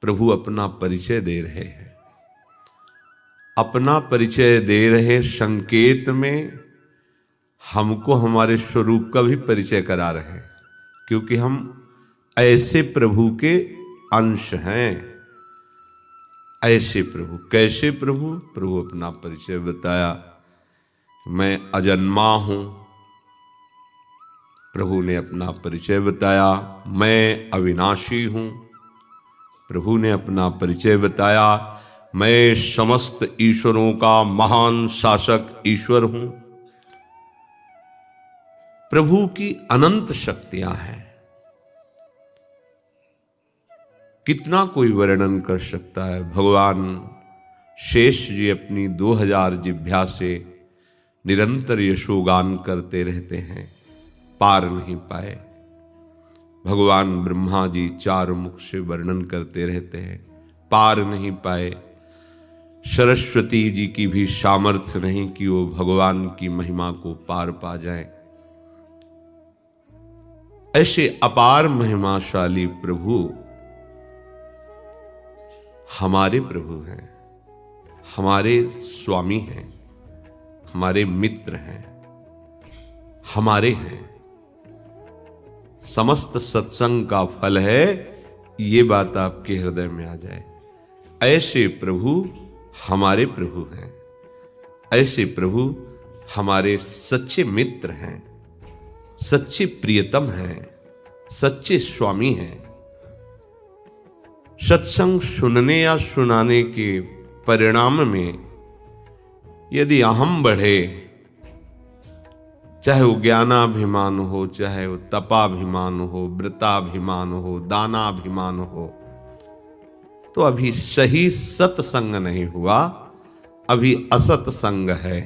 प्रभु अपना परिचय दे रहे हैं। अपना परिचय दे रहे संकेत में हमको हमारे स्वरूप का भी परिचय करा रहे हैं, क्योंकि हम ऐसे प्रभु के अंश हैं। ऐसे प्रभु, कैसे प्रभु? प्रभु अपना परिचय बताया, मैं अजन्मा हूं। प्रभु ने अपना परिचय बताया, मैं अविनाशी हूं। प्रभु ने अपना परिचय बताया, मैं समस्त ईश्वरों का महान शासक ईश्वर हूं। प्रभु की अनंत शक्तियां हैं, कितना कोई वर्णन कर सकता है। भगवान शेष जी अपनी 2000 जिह्वा से निरंतर यशोगान करते रहते हैं, पार नहीं पाए। भगवान ब्रह्मा जी 4 मुख से वर्णन करते रहते हैं, पार नहीं पाए। सरस्वती जी की भी सामर्थ्य नहीं कि वो भगवान की महिमा को पार पा जाए। ऐसे अपार महिमाशाली प्रभु हमारे प्रभु हैं, हमारे स्वामी हैं, हमारे मित्र हैं, हमारे हैं। समस्त सत्संग का फल है, ये बात आपके हृदय में आ जाए। ऐसे प्रभु हमारे प्रभु हैं, ऐसे प्रभु हमारे सच्चे मित्र हैं, सच्चे प्रियतम हैं, सच्चे स्वामी हैं। सत्संग सुनने या सुनाने के परिणाम में यदि अहम बढ़े, चाहे वो ज्ञानाभिमान हो, चाहे वो तपाभिमान हो, व्रताभिमान हो, दानाभिमान हो, तो अभी सही सत्संग नहीं हुआ, अभी असत संग है।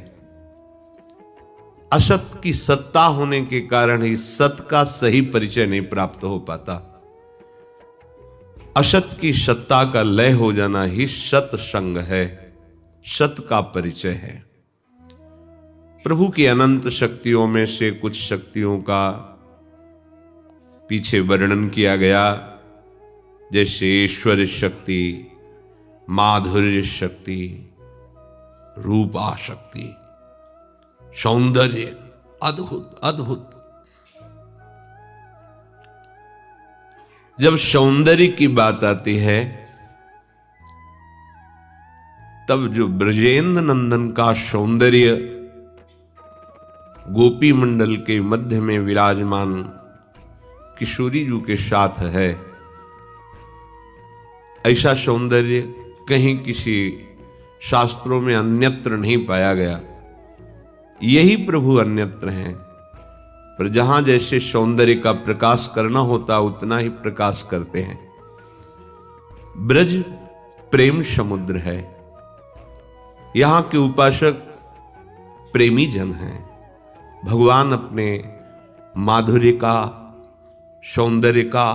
असत की सत्ता होने के कारण ही सत का सही परिचय नहीं प्राप्त हो पाता। असत की सत्ता का लय हो जाना ही सत्संग है, सत का परिचय है। प्रभु की अनंत शक्तियों में से कुछ शक्तियों का पीछे वर्णन किया गया, जैसे ईश्वर शक्ति, माधुर्य शक्ति, रूपा शक्ति, सौंदर्य, अद्भुत अद्भुत। जब सौंदर्य की बात आती है, तब जो ब्रजेंद्र नंदन का सौंदर्य गोपी मंडल के मध्य में विराजमान किशोरी जी के साथ है, ऐसा सौंदर्य कहीं किसी शास्त्रों में अन्यत्र नहीं पाया गया। यही प्रभु अन्यत्र हैं, पर जहां जैसे सौंदर्य का प्रकाश करना होता उतना ही प्रकाश करते हैं। ब्रज प्रेम समुद्र है, यहां के उपासक प्रेमी जन हैं। भगवान अपने माधुर्य का, सौंदर्य का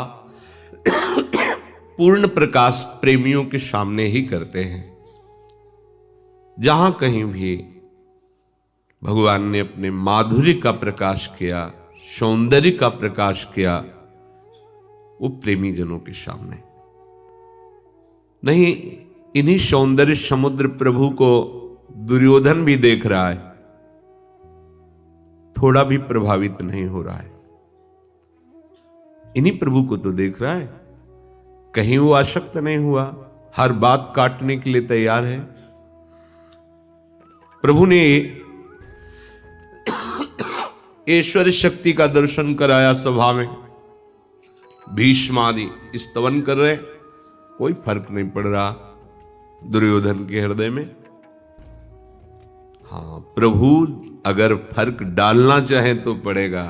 पूर्ण प्रकाश प्रेमियों के सामने ही करते हैं। जहां कहीं भी भगवान ने अपने माधुर्य का प्रकाश किया, सौंदर्य का प्रकाश किया, वो प्रेमी जनों के सामने नहीं। इन्हीं सौंदर्य समुद्र प्रभु को दुर्योधन भी देख रहा है, थोड़ा भी प्रभावित नहीं हो रहा है। इन्हीं प्रभु को तो देख रहा है, कहीं वो आसक्त नहीं हुआ, हर बात काटने के लिए तैयार है। प्रभु ने ईश्वर शक्ति का दर्शन कराया सभा में, भीष्म आदि स्तवन कर रहे, कोई फर्क नहीं पड़ रहा दुर्योधन के हृदय में। हाँ, प्रभु अगर फर्क डालना चाहे तो पड़ेगा,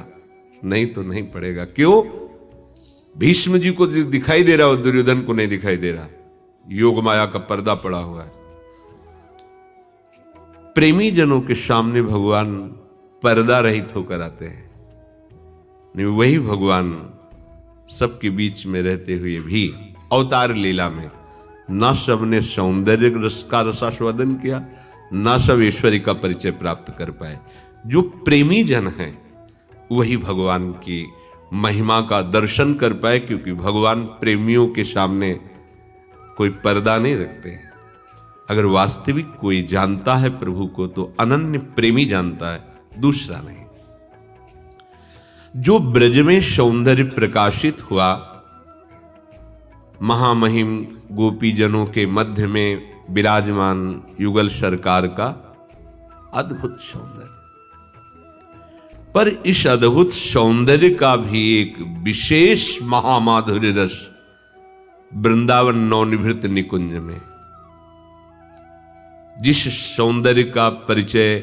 नहीं तो नहीं पड़ेगा। क्यों? भीष्म जी को दिखाई दे रहा हो, दुर्योधन को नहीं दिखाई दे रहा। योग माया का पर्दा पड़ा हुआ है। प्रेमी जनों के सामने भगवान पर्दा रहित होकर आते हैं। नहीं, वही भगवान सबके बीच में रहते हुए भी अवतार लीला में न सबने सौंदर्य रस का रसास्वादन किया, न सब ईश्वरी का परिचय प्राप्त कर पाए। जो प्रेमी जन हैं वही भगवान की महिमा का दर्शन कर पाए, क्योंकि भगवान प्रेमियों के सामने कोई पर्दा नहीं रखते हैं। अगर वास्तविक कोई जानता है प्रभु को तो अनन्य प्रेमी जानता है, दूसरा नहीं। जो ब्रज में सौंदर्य प्रकाशित हुआ, महामहिम गोपीजनों के मध्य में विराजमान युगल सरकार का अद्भुत सौंदर्य, पर इस अद्भुत सौंदर्य का भी एक विशेष महामाधुर्य रस वृंदावन नवनिभृत निकुंज में, जिस सौंदर्य का परिचय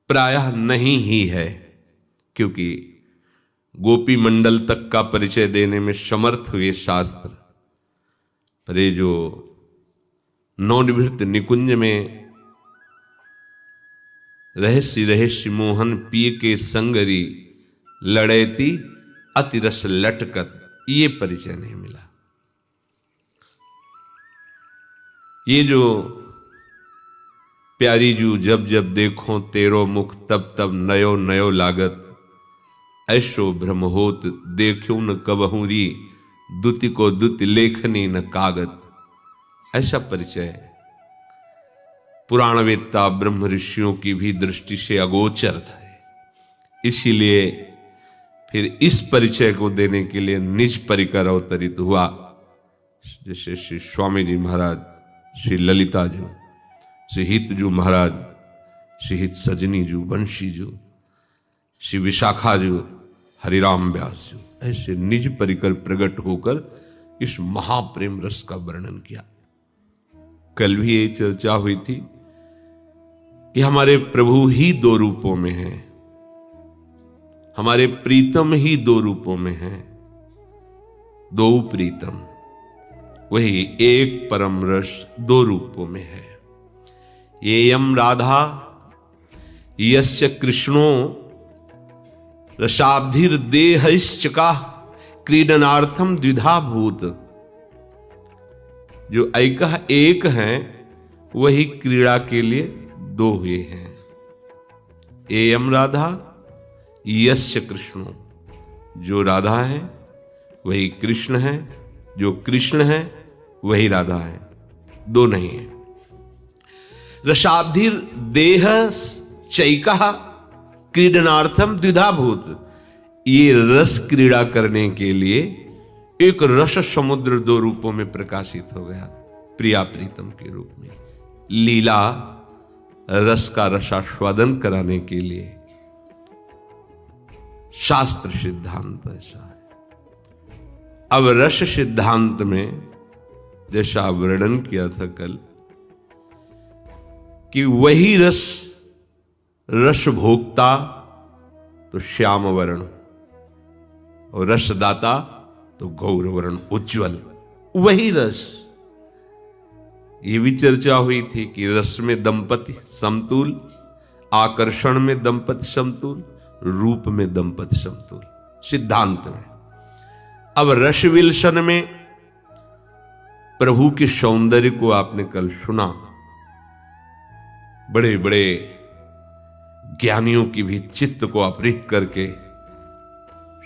प्रायः नहीं ही है, क्योंकि गोपी मंडल तक का परिचय देने में समर्थ हुए शास्त्र, पर ये जो नवनिभृत निकुंज में रहस्य रहस्य मोहन पिय के संगरी लड़ैती अतिरस लटकत, ये परिचय नहीं मिला। ये जो प्यारी जू जब जब देखो तेरो मुख तब तब नयो नयो लागत, ऐसो भ्रम होत देखो न कबहू री, दुति को दुति लेखनी न कागत, ऐसा परिचय पुराणवेत्ता ब्रह्म ऋषियों की भी दृष्टि से अगोचर था। इसीलिए फिर इस परिचय को देने के लिए निज परिकर अवतरित हुआ, जैसे श्री स्वामी जी महाराज, श्री ललिता जी, श्री हितजू महाराज, श्री हित सजनी जू, बंशी जू, श्री विशाखा जू, हरिराम व्यास जू, ऐसे निज परिकर प्रकट होकर इस महाप्रेम रस का वर्णन किया। कल भी ये चर्चा हुई थी कि हमारे प्रभु ही दो रूपों में हैं, हमारे प्रीतम ही दो रूपों में हैं, दो प्रीतम, वही एक परम रस दो रूपों में है। ये यम राधा यश्च कृष्णो रसाब्धिर देहश्चका क्रीडनार्थम द्विधा भूत। जो ऐकः एक हैं वही क्रीड़ा के लिए दो हुए हैं। एयम राधा यश्च कृष्णो, जो राधा है वही कृष्ण है, जो कृष्ण है वही राधा है, दो नहीं है। रसाब्धिर देह चैकः क्रीडनार्थम द्विधा भूत। ये रस क्रीड़ा करने के लिए एक रस समुद्र दो रूपों में प्रकाशित हो गया, प्रिया प्रीतम के रूप में। लीला रस का रसास्वादन कराने के लिए शास्त्र सिद्धांत ऐसा है। अब रस सिद्धांत में जैसा वर्णन किया था कल कि वही रस, रस भोक्ता तो श्याम वर्ण और रसदाता तो गौर वर्ण उज्ज्वल, वही रस। ये भी चर्चा हुई थी कि रस में दंपति समतुल, आकर्षण में दंपति समतुल, रूप में दंपति समतुल, सिद्धांत में। अब रस विलसन में प्रभु के सौंदर्य को आपने कल सुना, बड़े बड़े ज्ञानियों की भी चित्त को अपहृत करके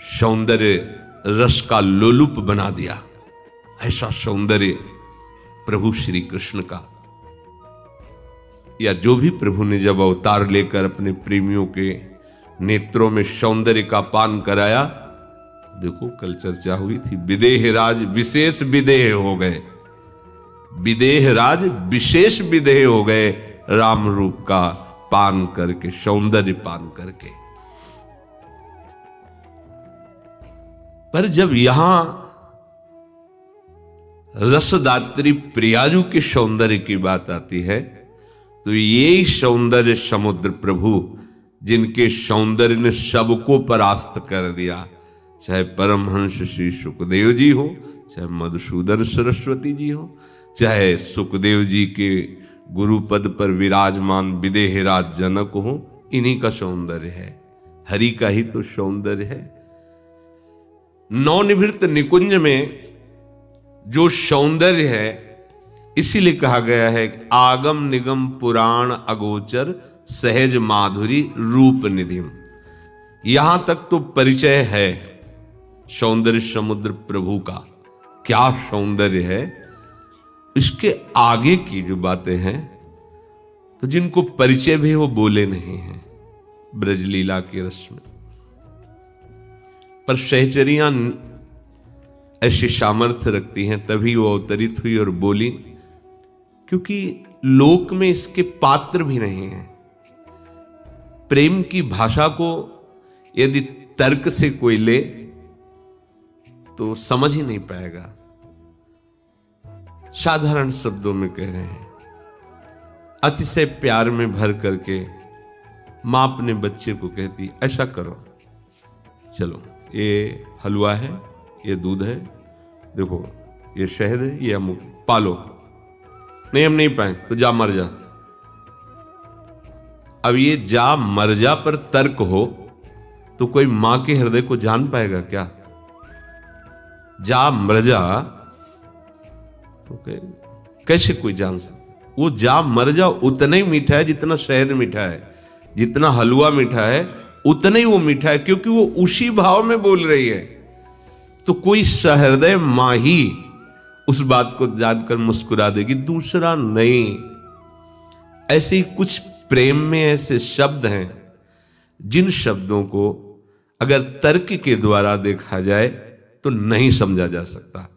सौंदर्य रस का लोलुप बना दिया। ऐसा सौंदर्य प्रभु श्री कृष्ण का, या जो भी प्रभु ने जब अवतार लेकर अपने प्रेमियों के नेत्रों में सौंदर्य का पान कराया। देखो कल चर्चा हुई थी, विदेह राज विशेष विदेह हो गए, विदेह राज विशेष विदेह हो गए राम रूप का पान करके, सौंदर्य पान करके। पर जब यहां रसदात्री प्रियाजू के सौंदर्य की बात आती है तो ये सौंदर्य समुद्र प्रभु, जिनके सौंदर्य ने सबको परास्त कर दिया, चाहे परमहंस श्री सुखदेव जी हो, चाहे मधुसूदन सरस्वती जी हो, चाहे सुखदेव जी के गुरुपद पर विराजमान विदेहराज जनक हो, इन्हीं का सौंदर्य है, हरि का ही तो सौंदर्य है। नवनिभृत निकुंज में जो सौंदर्य है, इसीलिए कहा गया है आगम निगम पुराण अगोचर सहज माधुरी रूप निधिम। यहां तक तो परिचय है सौंदर्य समुद्र प्रभु का, क्या सौंदर्य है, इसके आगे की जो बातें हैं तो जिनको परिचय भी वो बोले नहीं हैं ब्रजलीला के रस में। पर सहचरियां ऐसी सामर्थ्य रखती हैं, तभी वो अवतरित हुई और बोली, क्योंकि लोक में इसके पात्र भी नहीं हैं। प्रेम की भाषा को यदि तर्क से कोई ले तो समझ ही नहीं पाएगा। साधारण शब्दों में कह रहे हैं, अतिशय प्यार में भर करके मां अपने बच्चे को कहती, ऐसा करो, चलो ये हलवा है, ये दूध है, देखो ये शहद है, ये अमुक, पालो। नहीं हम नहीं पाए तो जा मर जा। अब ये जा मर जा पर तर्क हो तो कोई मां के हृदय को जान पाएगा क्या? जा मर जा तो कैसे कोई जान सकता? वो जा मर जा उतना ही मीठा है जितना शहद मीठा है, जितना हलवा मीठा है उतना ही वो मीठा है, क्योंकि वो उसी भाव में बोल रही है। तो कोई सहृदय मां ही उस बात को जानकर मुस्कुरा देगी, दूसरा नहीं। ऐसे ही कुछ प्रेम में ऐसे शब्द हैं जिन शब्दों को अगर तर्क के द्वारा देखा जाए तो नहीं समझा जा सकता।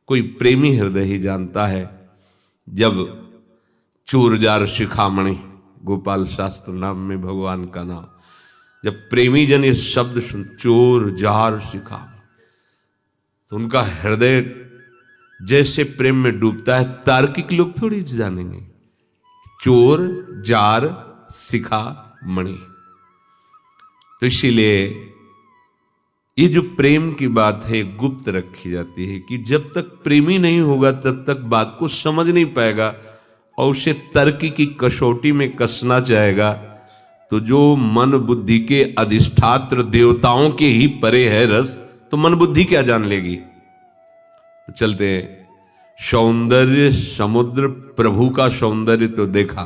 कोई प्रेमी हृदय ही जानता है। जब चोर जार शिखामणि, गोपाल शास्त्र नाम में भगवान का नाम, जब प्रेमी जन ये शब्द सुन, चोर जार शिखामणि, तो उनका हृदय जैसे प्रेम में डूबता है। तार्किक लोग थोड़ी जानेंगे चोर जार शिखा मणि। तो इसीलिए ये जो प्रेम की बात है गुप्त रखी जाती है कि जब तक प्रेमी नहीं होगा तब तक बात को समझ नहीं पाएगा और उसे तर्क की कसौटी में कसना चाहेगा। तो जो मन बुद्धि के अधिष्ठात्र देवताओं के ही परे है रस, तो मन बुद्धि क्या जान लेगी। चलते हैं। सौंदर्य समुद्र, प्रभु का सौंदर्य तो देखा,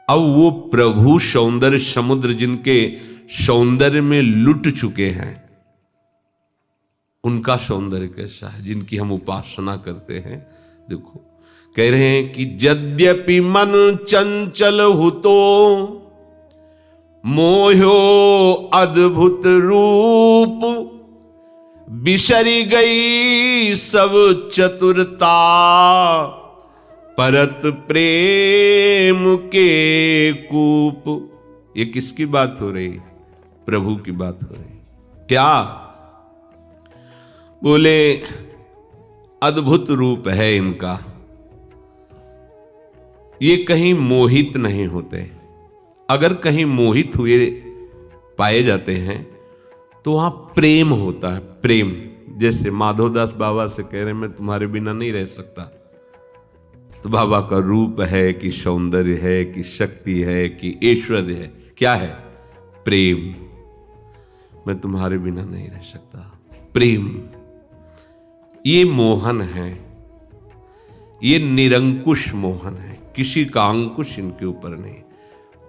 अब वो प्रभु सौंदर्य समुद्र जिनके सौंदर्य में लुट चुके हैं, उनका सौंदर्य कैसा है, जिनकी हम उपासना करते हैं। देखो कह रहे हैं कि यद्यपि मन चंचल हुतो मोहो अद्भुत रूप, बिसरी गई सब चतुरता, परत प्रेम के कूप। ये किसकी बात हो रही? प्रभु की बात हो रही। क्या बोले? अद्भुत रूप है इनका, ये कहीं मोहित नहीं होते। अगर कहीं मोहित हुए पाए जाते हैं तो वहां प्रेम होता है। प्रेम, जैसे माधवदास बाबा से कह रहे मैं तुम्हारे बिना नहीं रह सकता, तो बाबा का रूप है कि सौंदर्य है कि शक्ति है कि ऐश्वर्य है? क्या है? प्रेम। मैं तुम्हारे बिना नहीं रह सकता। प्रेम, ये मोहन है, ये निरंकुश मोहन है, किसी का अंकुश इनके ऊपर नहीं।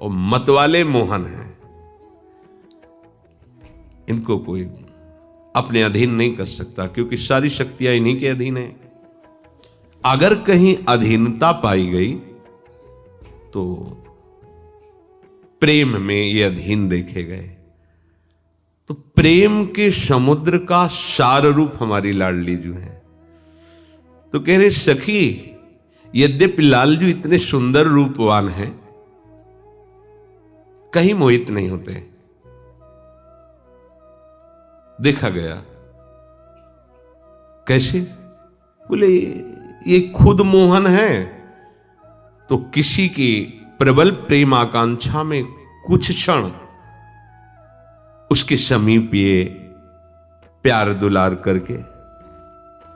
और मतवाले मोहन हैं, इनको कोई अपने अधीन नहीं कर सकता, क्योंकि सारी शक्तियां इन्हीं के अधीन है। अगर कहीं अधीनता पाई गई तो प्रेम में ये अधीन देखे गए। तो प्रेम के समुद्र का सार रूप हमारी लाडली जो है। तो कह रहे सखी, यद्यपि लालजू इतने सुंदर रूपवान हैं, कहीं मोहित नहीं होते। देखा गया कैसे? बोले ये खुद मोहन है, तो किसी की प्रबल प्रेम आकांक्षा में कुछ क्षण उसके समीप ये प्यार दुलार करके,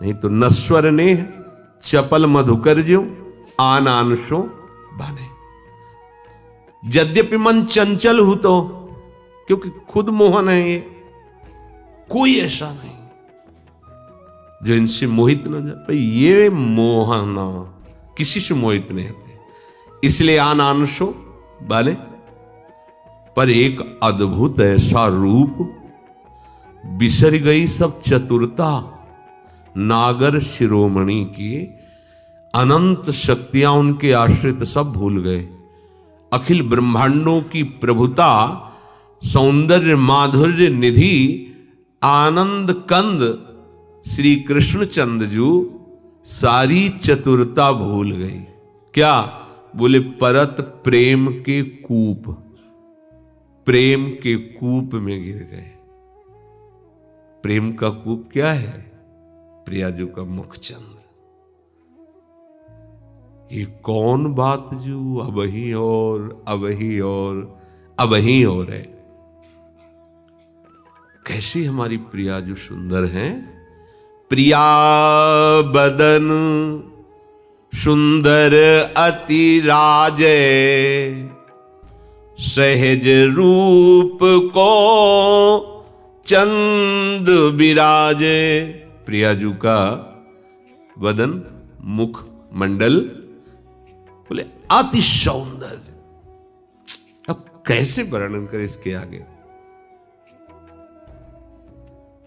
नहीं तो नश्वर ने चपल मधुकर ज्यों आन आनशो बाने। यद्यपि मन चंचल हो, तो क्योंकि खुद मोहन है, ये कोई ऐसा नहीं जो इनसे मोहित न जाए। ये मोहन किसी से मोहित नहीं होते, इसलिए आन आनशो बाले। पर एक अद्भुत ऐसा रूप, बिसर गई सब चतुरता, नागर शिरोमणि की अनंत शक्तियां उनके आश्रित सब भूल गए। अखिल ब्रह्मांडों की प्रभुता, सौंदर्य माधुर्य निधि, आनंद कंद श्री कृष्णचंद्र जी सारी चतुरता भूल गई। क्या बोले? परत प्रेम के कूप, प्रेम के कूप में गिर गए। प्रेम का कूप क्या है? प्रियाजू का मुखचंद्र। ये कौन बात जो अब ही और अब ही और अब ही और है। कैसी हमारी प्रियाजू सुंदर हैं। प्रिया बदन सुंदर अति राजे, सहज रूप को चंद विराजे। प्रियाजू का वदन, मुख मंडल बोले अति सौंदर्य। अब कैसे वर्णन करें इसके आगे।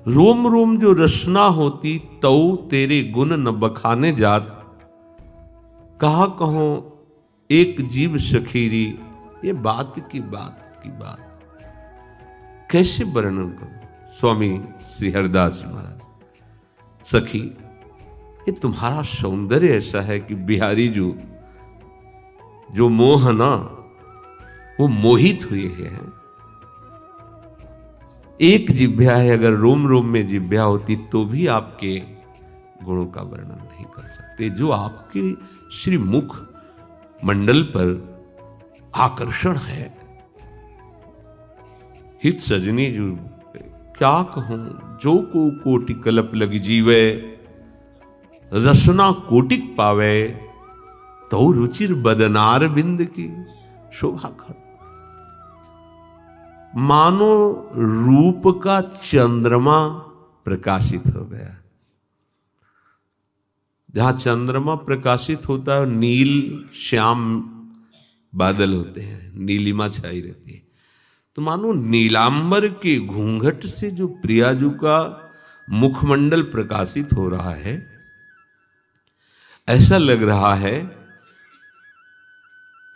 रोम रोम जो रचना होती तो तेरे गुण न बखाने जात। कहा कहो एक जीव सखीरी, ये बात की बात कैसे वर्णन करूं। स्वामी श्री हरिदास महाराज, सखी ये तुम्हारा सौंदर्य ऐसा है कि बिहारी जो मोहना वो मोहित हुए हैं। एक जिह्वा है, अगर रोम रोम में जिह्वा होती तो भी आपके गुणों का वर्णन नहीं कर सकते। जो आपके श्री मुख मंडल पर आकर्षण है। हित सजनी जो क्या कहूं, जो को कोटि कल्प लगी जीवे, रसना कोटिक पावे, तो रुचिर बदनार बिंद की शोभा कर। मानो रूप का चंद्रमा प्रकाशित हो गया। जहां चंद्रमा प्रकाशित होता है नील श्याम बादल होते हैं, नीलिमा छाई रहती है। तो मानो नीलांबर के घूंघट से जो प्रियाजू का मुखमंडल प्रकाशित हो रहा है, ऐसा लग रहा है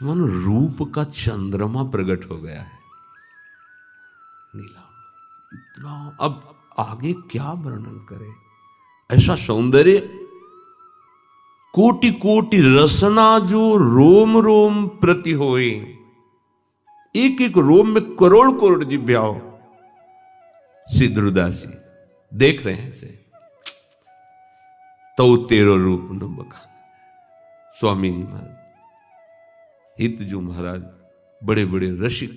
मानो रूप का चंद्रमा प्रकट हो गया है। नीलांबर इतना, अब आगे क्या वर्णन करें। ऐसा सौंदर्य, कोटि कोटि रसना जो रोम रोम प्रति होए। एक एक रोम में करोड़ करोड़ जिह्वा हो। सिद्धरुदास जी देख रहे हैं इसे, तो तेरो रूप न बखान। स्वामी जी महाराज, हितजू महाराज, बड़े बड़े रसिक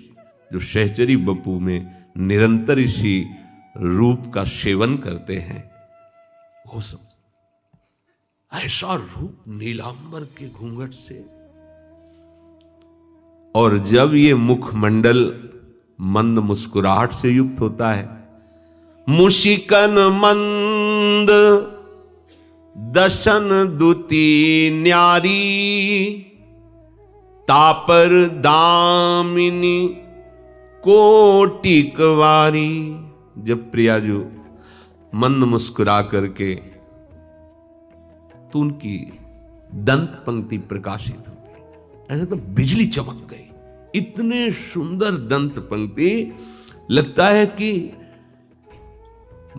जो सहचरी बपू में निरंतर इसी रूप का सेवन करते हैं, वो सब ऐसा रूप नीलांबर के घूंघट से। और जब ये मुखमंडल मंद मुस्कुराहट से युक्त होता है, मुशिकन मंद दशन दुती न्यारी, तापर दामिनी कोटिकवारी। जब प्रियाजू मंद मुस्कुरा करके, तो उनकी दंत पंक्ति प्रकाशित हो गई, ऐसा तो बिजली चमक गई। इतने सुंदर दंत पंक्ति, लगता है कि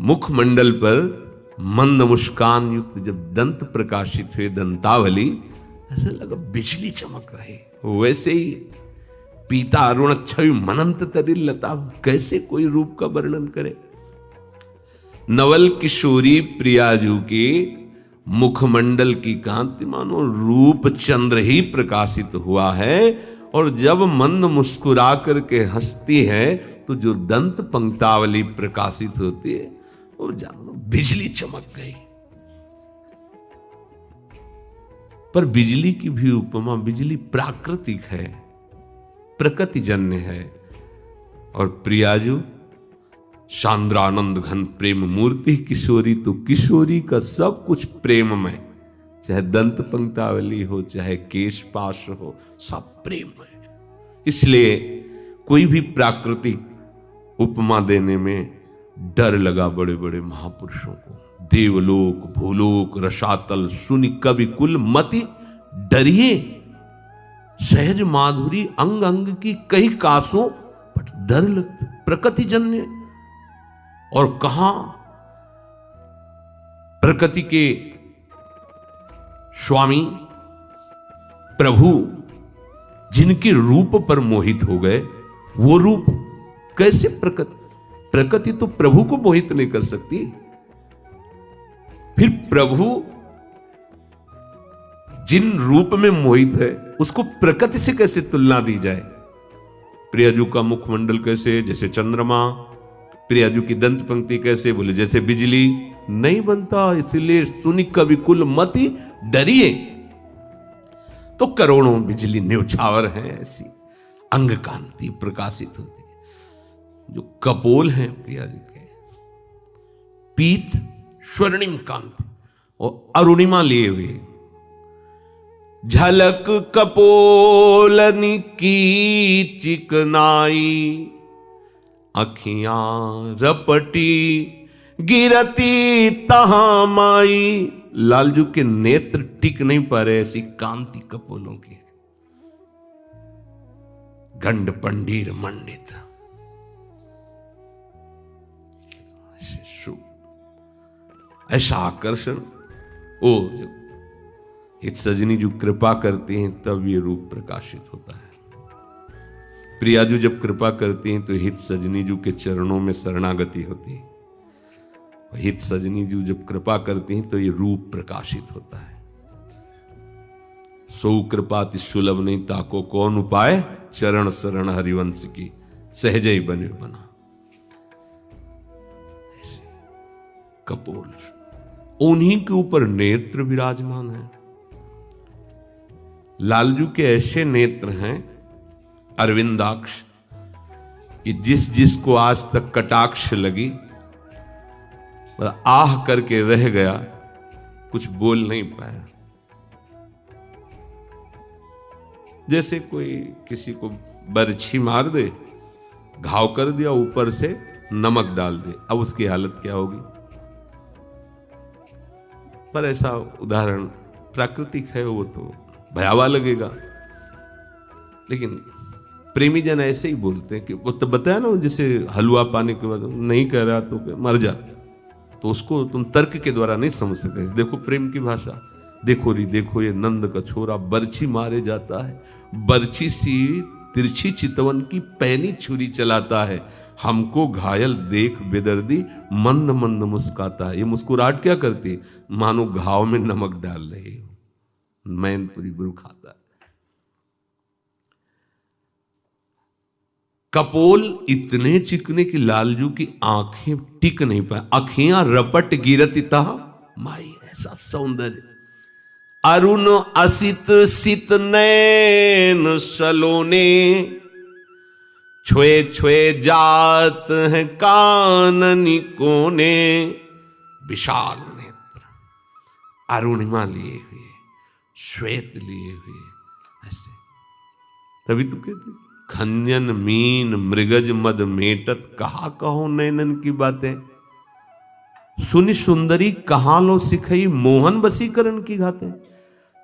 मुखमंडल पर मंद मुस्कान युक्त जब दंत प्रकाशित हुए, दंतावली, ऐसा लगा बिजली चमक रही। वैसे ही पीता अरुण छवि मनंत तरिल लता, कैसे कोई रूप का वर्णन करे। नवल किशोरी प्रियाजू की मुखमंडल की कांति मानो रूप चंद्र ही प्रकाशित हुआ है। और जब मंद मुस्कुरा करके हंसती है, तो जो दंत पंक्तावली प्रकाशित होती है, वो जानो बिजली चमक गई। पर बिजली की भी उपमा, बिजली प्राकृतिक है, प्रकृति जन्य है। और प्रियाजू शांद्रानंद घन प्रेम मूर्ति किशोरी, तो किशोरी का सब कुछ प्रेम में, चाहे दंत पंक्तावली हो, चाहे केश पाश हो, सब प्रेम है। इसलिए कोई भी प्राकृतिक उपमा देने में डर लगा बड़े बड़े महापुरुषों को। देवलोक भूलोक रसातल सुनि कवि कुल मति डरिए, सहज माधुरी अंग अंग की कई कासों बट डर लगते प्रकृति जन्य। और कहां प्रकृति के स्वामी प्रभु जिनके रूप पर मोहित हो गए, वो रूप कैसे प्रकृति तो प्रभु को मोहित नहीं कर सकती, फिर प्रभु जिन रूप में मोहित है उसको प्रकृति से कैसे तुलना दी जाए। प्रियाजू का मुखमंडल कैसे, जैसे चंद्रमा, प्रियाजू की दंत पंक्ति कैसे, बोले जैसे बिजली, नहीं बनता। इसलिए सुनि कवि कुल मति डरिए। तो करोड़ों बिजली न्यौछावर हैं, ऐसी अंग कांति प्रकाशित होती है। जो कपोल हैं प्रियाजू के, पीत स्वर्णिम कांति और अरुणिमा लिए हुए, झलक कपोलनि की चिकनाई, अखियां रपटी गिरती तहां माई। लालजू के नेत्र टिक नहीं पा रहे, ऐसी कांति कपोलों की। गंड पंडीर मंडित, ऐसा आकर्षण। ओ हित सजनी जो कृपा करती हैं तब ये रूप प्रकाशित होता है। प्रियाजू जब कृपा करती हैं तो हित सजनी जू के चरणों में शरणागति होती है। हित सजनी जू जब कृपा करती हैं तो ये रूप प्रकाशित होता है। सो कृपाति सुलभ नहीं ताको कौन उपाय, चरण शरण हरिवंश की सहज ही बने बना। कपोल उन्हीं के ऊपर नेत्र विराजमान है। लालजू के ऐसे नेत्र हैं अरविंदाक्ष कि जिस जिसको आज तक कटाक्ष लगी आह करके रह गया, कुछ बोल नहीं पाया। जैसे कोई किसी को बरछी मार दे, घाव कर दिया, ऊपर से नमक डाल दे, अब उसकी हालत क्या होगी। पर ऐसा उदाहरण प्राकृतिक है, वो तो भयावह लगेगा। लेकिन प्रेमी जन ऐसे ही बोलते हैं कि वो तो बताया ना, जैसे हलवा पाने के बाद नहीं कह रहा तो मर जा, तो उसको तुम तर्क के द्वारा नहीं समझ सकते। देखो प्रेम की भाषा, देखो री देखो ये नंद का छोरा बरछी मारे जाता है, बरछी सी तिरछी चितवन की पैनी छुरी चलाता है, हमको घायल देख बेदर्दी मंद मंद मुस्काता है। ये मुस्कुराहट क्या करती है, मानो घाव में नमक डाल रही हो, मैनपुरी बुरु खाता है। कपोल इतने चिकने की लालजू की आंखें टिक नहीं पाए, आंखियां रपट गिरती था माई, ऐसा सौंदर्य। अरुण असित सित नैन सलोने, छुए छुए जात है काननी कोने, विशाल नेत्र, अरुणिमा लिए हुए, श्वेत लिए हुए, ऐसे। तभी तो कहते खंजन मीन मृगज मद मेटत, कहा कहो नैनन की बातें, सुनि सुंदरी कहां लो सिखई, मोहन बसीकरण की घातें।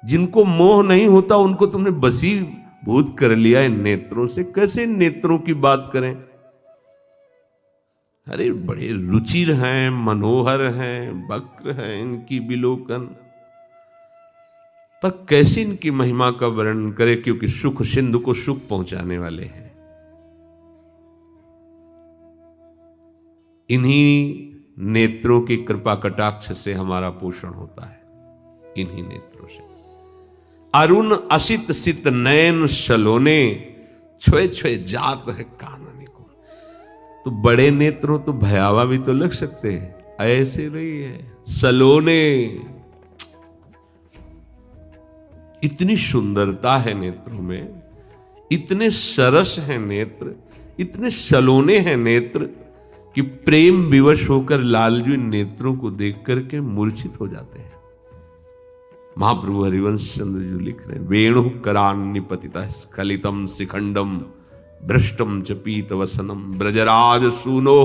जिनको मोह नहीं होता उनको तुमने बसी भूत कर लिया है नेत्रों से, कैसे नेत्रों की बात करें। अरे बड़े रुचिर हैं, मनोहर हैं, वक्र हैं इनकी विलोकन, पर कैसे इनकी महिमा का वर्णन करें, क्योंकि सुख सिंधु को सुख पहुंचाने वाले हैं। इन्हीं नेत्रों की कृपा कटाक्ष से हमारा पोषण होता है, इन्हीं नेत्रों से। अरुण असित सित नयन सलोने, छुए छुए जात है काननी को। तो बड़े नेत्रों तो भयावा भी तो लग सकते हैं, ऐसे नहीं है। सलोने, इतनी सुंदरता है नेत्रों में, इतने सरस हैं नेत्र, इतने सलोने हैं नेत्र कि प्रेम विवश होकर लालजू इन नेत्रों को देख करके मूर्छित हो जाते हैं। महाप्रभु हरिवंश चंद्र जी लिख रहे हैं, वेणु करान्निपतितः स्खलितम शिखंडम भ्रष्टम च पीत वसनम ब्रजराज सूनो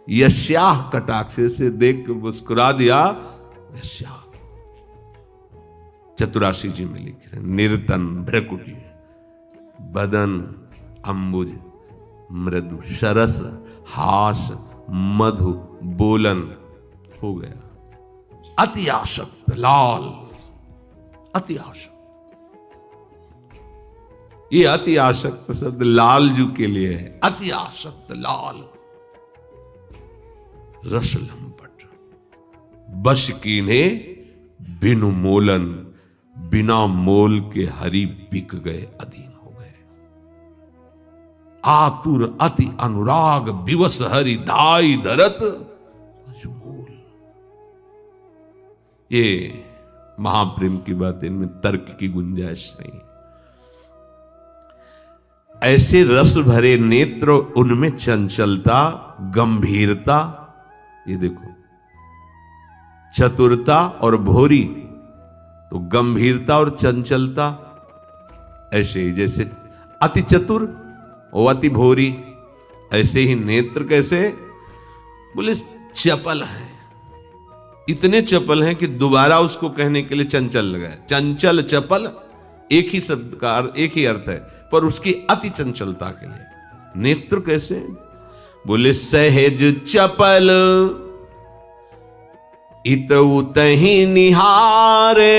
यस्याह कटाक्ष से देख के मुस्कुरा दिया। यस्याह चतुराशी जी में लिख रहे, निर्तन भ्रकुटी बदन अंबुज मृदु सरस हास मधु बोलन हो गया। अति आसक्त लाल, अति आसक्त, ये अति आसक्त शब्द लालजू के लिए है। अति आसक्त लाल, रस लंपट, बस कीन्हे बिनु मोलन, बिना मोल के हरि बिक गए, अधीन हो गए। आतुर अति अनुराग विवश हरि धाई धरत मूल। ये महाप्रेम की बात, इनमें तर्क की गुंजाइश नहीं। ऐसे रस भरे नेत्र, उनमें चंचलता गंभीरता, ये देखो चतुरता और भोरी, तो गंभीरता और चंचलता ऐसे ही, जैसे अति चतुर और अति भोरी, ऐसे ही नेत्र कैसे बोले चपल है, इतने चपल हैं कि दोबारा उसको कहने के लिए चंचल लगा है। चंचल चपल एक ही शब्द का एक ही अर्थ है, पर उसकी अति चंचलता के लिए नेत्र कैसे बोले सहज चपल इत उतहि निहारे।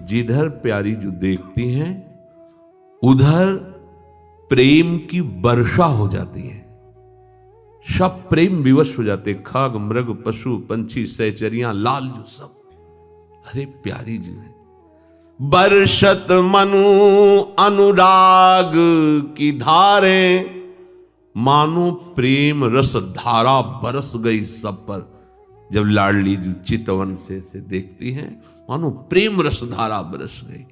जिधर प्यारी जो देखती हैं उधर प्रेम की वर्षा हो जाती है, सब प्रेम विवश हो जाते, खग मृग पशु पंछी सहचरियां लाल जो सब, अरे प्यारी जो है। बरसत मनु अनुराग की धारे, मानो प्रेम रस धारा बरस गई सब पर। जब लाडली जो चितवन से देखती हैं, मानो प्रेम रस धारा बरस गई,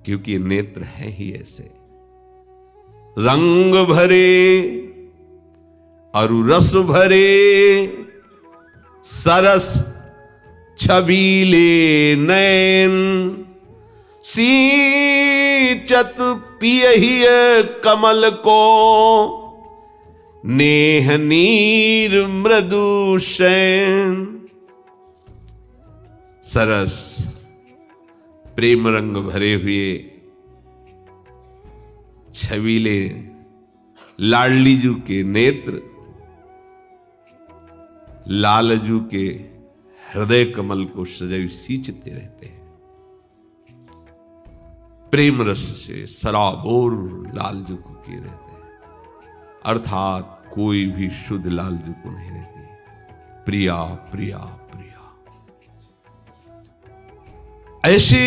क्योंकि नेत्र है ही ऐसे, रंग भरे अरु रस भरे, सरस छबीले नैन, सींचत पियहिय कमल को, नेह नीर मृदु शैन। सरस प्रेम रंग भरे हुए छबीले लाडलीजू के नेत्र, लालजू के हृदय कमल को सदैव सींचते रहते हैं। प्रेम रस से सराबोर लालजू को किए रहते हैं, अर्थात कोई भी शुद्ध लालजू को नहीं रहती। प्रिया प्रिया प्रिया, ऐसे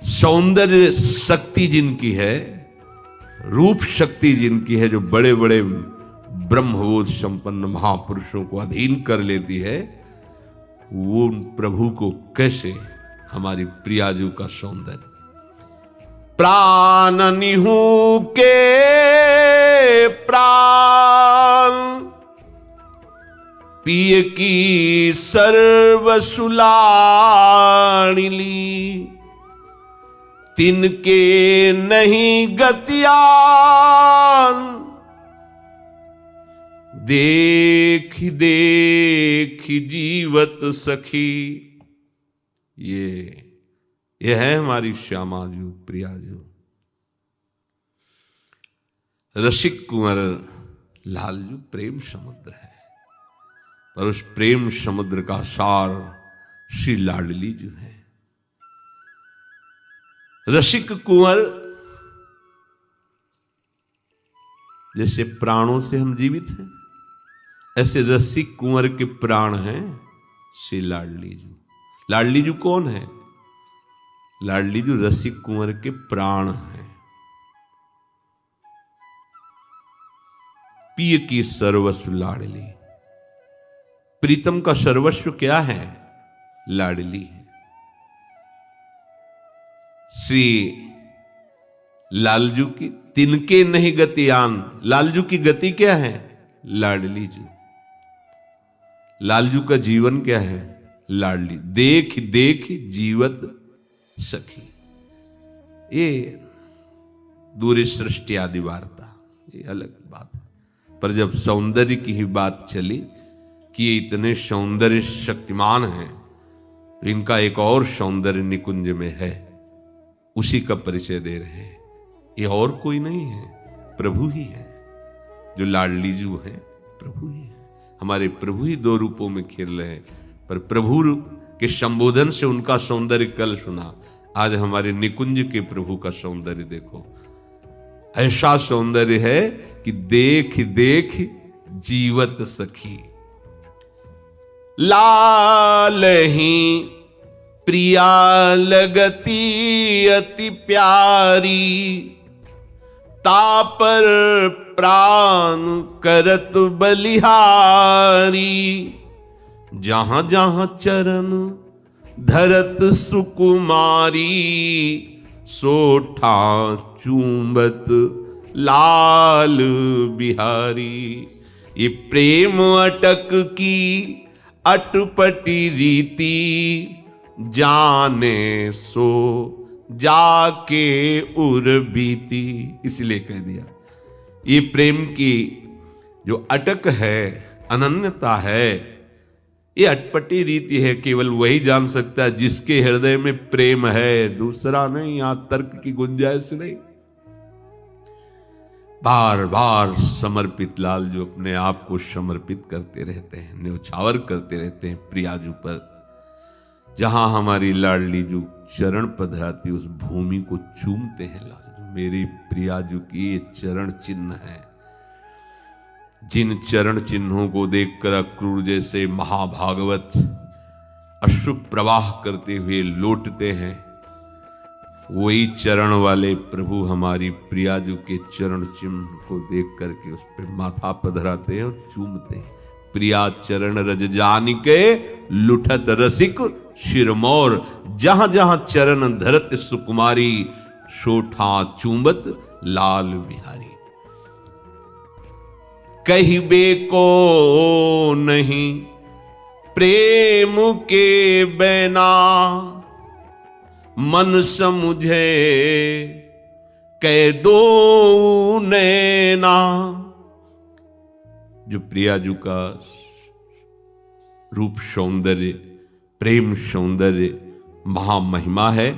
सौंदर्य शक्ति जिनकी है, रूप शक्ति जिनकी है, जो बड़े बड़े ब्रह्मबोध संपन्न महापुरुषों को अधीन कर लेती है, वो उन प्रभु को कैसे हमारी प्रियाजू का सौंदर्य। प्राण निहू के प्राण, पिय की सर्व सुलाड़िली, तिनके नहीं गतियान, देख देख जीवत सखी। ये है हमारी श्यामाजू प्रियाजू। रसिक कुंवर लालजू प्रेम समुद्र है, पर उस प्रेम समुद्र का सार श्री लाडली जो है। रसिक कुंवर जैसे प्राणों से हम जीवित हैं, ऐसे रसिक कुंवर के प्राण हैं श्री लाडलीजू। लाडलीजू कौन है? लाडलीजू रसिक कुंवर के प्राण हैं। पिय की सर्वस्व लाडली, प्रीतम का सर्वस्व क्या है? लाडली है। श्री लालजू की तिनके नहीं गतियान, लालजू की गति क्या है? लाडलीजू। लालजू का जीवन क्या है? लाडली। देख देख जीवत सखी। ये दूरी सृष्टि आदि वार्ता, ये अलग बात है। पर जब सौंदर्य की ही बात चली कि ये इतने सौंदर्य शक्तिमान हैं, तो इनका एक और सौंदर्य निकुंज में है, उसी का परिचय दे रहे हैं। ये और कोई नहीं है, प्रभु ही है। जो लाडलीजू हैं प्रभु ही है। हमारे प्रभु ही दो रूपों में खेल रहे हैं, पर प्रभु के संबोधन से उनका सौंदर्य कल सुना, आज हमारे निकुंज के प्रभु का सौंदर्य देखो। ऐसा सौंदर्य है कि देख देख जीवत सखी, लाल ही प्रिया लगती अति प्यारी, तापर प्राण करत बलिहारी, जहां जहां चरण धरत सुकुमारी, सोठा चूंबत लाल बिहारी। ये प्रेम अटक की अटपटी रीति, जाने सो जाके उर बीती। इसलिए कह दिया ये प्रेम की जो अटक है, अनन्यता है, ये अटपटी रीति है, केवल वही जान सकता है जिसके हृदय में प्रेम है, दूसरा नहीं। यहां तर्क की गुंजाइश नहीं। बार बार समर्पित लाल जो अपने आप को समर्पित करते रहते हैं, न्योछावर करते रहते हैं प्रियाजू पर। जहां हमारी लाडली जो चरण पधराती उस भूमि को चूमते हैं लाल। मेरी प्रियाजू की ये चरण चिन्ह है, जिन चरण चिन्हों को देखकर अक्रूर जैसे महाभागवत अश्रु प्रवाह करते हुए लौटते हैं, वही चरण वाले प्रभु हमारी प्रियाजू के चरण चिन्ह को देख करके उस पर माथा पधराते हैं और चूमते हैं। प्रिया चरण रज जान के लुठत रसिक शिरमौर, जहां जहां चरण धरत सुकुमारी, सोठा चूंबत लाल बिहारी। कहिबे को नहीं प्रेम के बैना, मन समुझे कह दो नैना। जो प्रियाजू का रूप सौंदर्य, प्रेम सौंदर्य महामहिमा है।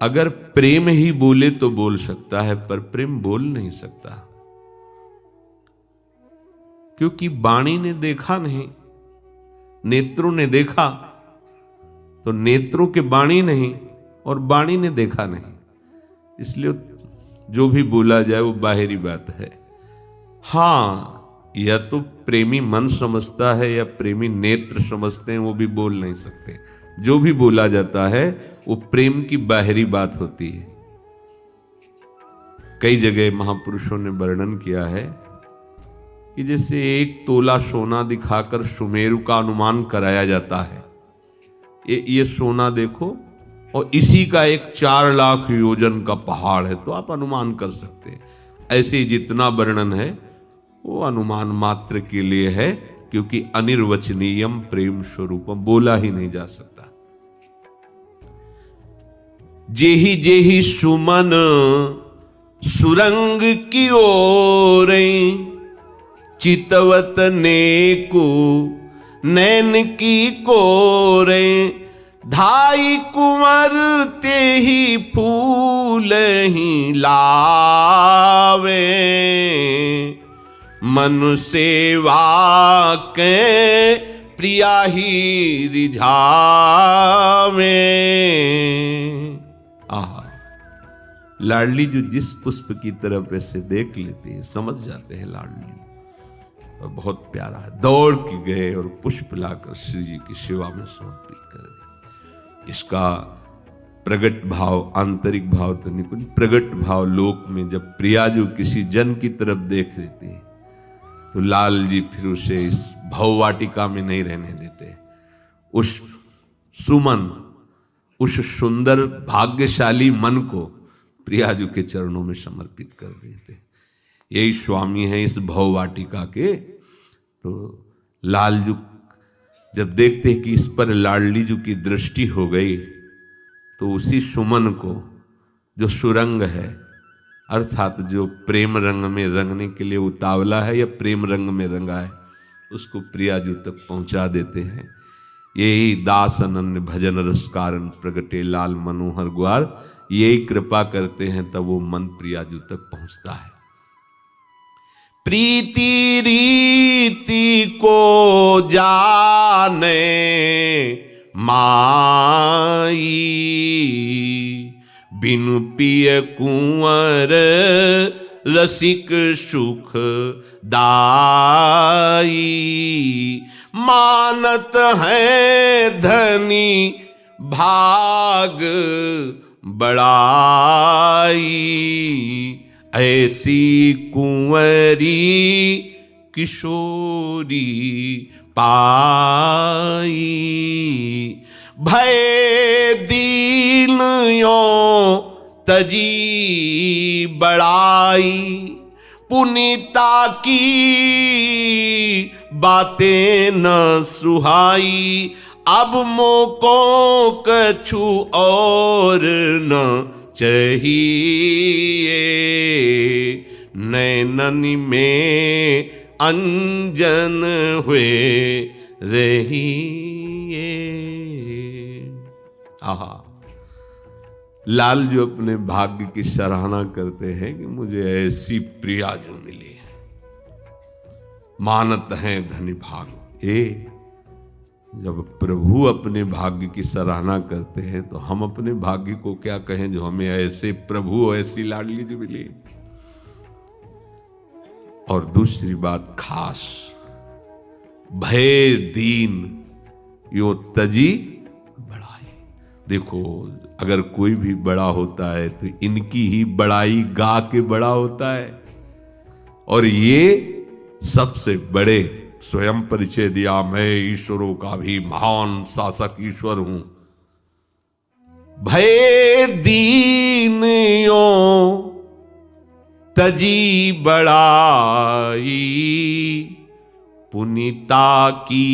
अगर प्रेम ही बोले तो बोल सकता है, पर प्रेम बोल नहीं सकता, क्योंकि वाणी ने देखा नहीं, नेत्रों ने देखा, तो नेत्रों के वाणी नहीं और वाणी ने देखा नहीं, इसलिए जो भी बोला जाए वो बाहरी बात है। हाँ, यह तो प्रेमी मन समझता है या प्रेमी नेत्र समझते हैं, वो भी बोल नहीं सकते। जो भी बोला जाता है वो प्रेम की बाहरी बात होती है। कई जगह महापुरुषों ने वर्णन किया है कि जैसे 1 तोला सोना दिखाकर सुमेरु का अनुमान कराया जाता है, ये सोना देखो और इसी का एक 4 लाख योजन का पहाड़ है, तो आप अनुमान कर सकते हैं। ऐसे ही जितना वर्णन है वो अनुमान मात्र के लिए है, क्योंकि अनिर्वचनीयम प्रेम स्वरूपम, बोला ही नहीं जा सकता। जेहि जेहि सुमन सुरंग की ओर, चितवत नेकु नैन की कोरे, धाई कुंवर ते ही फूल ही लावे, मनु सेवा के प्रिया ही रिझावे। आहा, लाडली जो जिस पुष्प की तरफ ऐसे देख लेती है, समझ जाते हैं लाडली और बहुत प्यारा है, दौड़ के गए और पुष्प लाकर श्री जी की सेवा में समर्पित कर दिया। इसका प्रगट भाव, आंतरिक भाव तो निकुंज, प्रगट भाव लोक में जब प्रियाजू किसी जन की तरफ देख लेती है तो लाल जी फिर उसे इस भववाटिका में नहीं रहने देते। उस सुमन, उस सुंदर भाग्यशाली मन को प्रियाजू के चरणों में समर्पित कर देते। यही स्वामी है इस भववाटिका के। तो लालजू जब देखते कि इस पर लाडली जू की दृष्टि हो गई, तो उसी सुमन को जो सुरंग है अर्थात जो प्रेम रंग में रंगने के लिए उतावला है या प्रेम रंग में रंगा है, उसको प्रियाजू तक पहुंचा देते हैं। यही दास अनन्य भजन रस कारण प्रगटे लाल मनोहर ग्वार, यही कृपा करते हैं तब वो मन प्रियाजू तक पहुंचता है। प्रीति रीति को जाने माई, बिनु पिय कुंवर रसिक सुख दाई। मानत है धनी भाग बड़ाई, ऐसी कुंवरी किशोरी पाई। भय दीन यो तजी बड़ाई, पुनीता की बातें न सुहाई। अब मोको कछु और न चाहिए, नैनन में अंजन हुए रहिए। आहा, लाल जो अपने भाग्य की सराहना करते हैं कि मुझे ऐसी प्रिया जो मिली, मानत है धनी भाग। जब प्रभु अपने भाग्य की सराहना करते हैं तो हम अपने भाग्य को क्या कहें जो हमें ऐसे प्रभु ऐसी लाडली जो मिली। और दूसरी बात खास, भय दीन यो तजी बड़ाई। देखो, अगर कोई भी बड़ा होता है तो इनकी ही बड़ाई गा के बड़ा होता है, और ये सबसे बड़े स्वयं परिचय दिया, मैं ईश्वरों का भी महान शासक ईश्वर हूं। भय दीन यो तजी बड़ाई, पुनीता की